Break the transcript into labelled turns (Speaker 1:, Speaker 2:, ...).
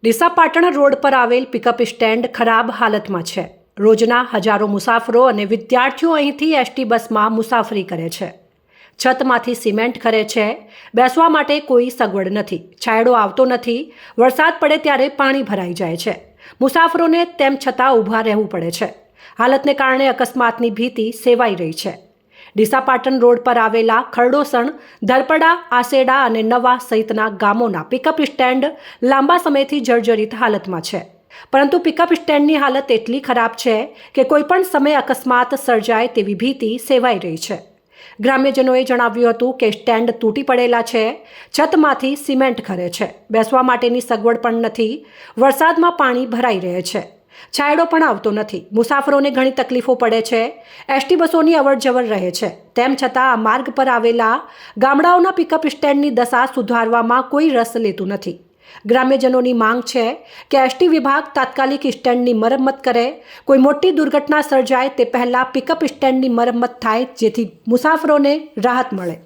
Speaker 1: Deesa Patan road પર આવેલ pickup stand ખરાબ હાલતમાં છે। રોજના હજારો મુસાફરો અને વિદ્યાર્થીઓ અહીંથી એસટી બસમાં મુસાફરી કરે છે। છતમાંથી સિમેન્ટ ખરે છે। બેસવા માટે કોઈ સગવડ નથી। છાંયડો આવતો નથી। વરસાદ પડે ત્યારે પાણી ભરાઈ જાય છે। મુસાફરોને તેમ છતાં ઊભા રહેવું પડે છે। હાલતને કારણે અકસ્માતની ભીતિ સેવાઈ રહી છે। ડીસા પાટણ રોડ પર આવેલા ખરડોસણ, ધરપડા, આસેડા અને નવા સહિતના ગામોના પિકઅપ સ્ટેન્ડ લાંબા સમયથી જર્જરિત હાલતમાં છે। પરંતુ પિકઅપ સ્ટેન્ડની હાલત એટલી ખરાબ છે કે કોઈપણ સમયે અકસ્માત સર્જાય તેવી ભીતિ સેવાઈ રહી છે। ગ્રામ્યજનોએ જણાવ્યું હતું કે સ્ટેન્ડ તૂટી પડેલા છે। છતમાંથી સિમેન્ટ ખરે છે। બેસવા માટેની સગવડ પણ નથી। વરસાદમાં પાણી ભરાઈ રહે છે। છાંયડો પણ આવતો નથી। મુસાફરોને ઘણી તકલીફો પડે છે। એસટી બસોની અવરજવર રહે છે। તેમ છતાં આ માર્ગ પર આવેલા ગામડાઓના પિકઅપ સ્ટેન્ડની દશા સુધારવામાં કોઈ રસ લેતું નથી। ગ્રામ્યજનોની માંગ છે કે એસટી વિભાગ તાત્કાલિક સ્ટેન્ડની મરમ્મત કરે। કોઈ મોટી દુર્ઘટના સર્જાય તે પહેલાં પિકઅપ સ્ટેન્ડની મરમ્મત થાય જેથી મુસાફરોને રાહત મળે।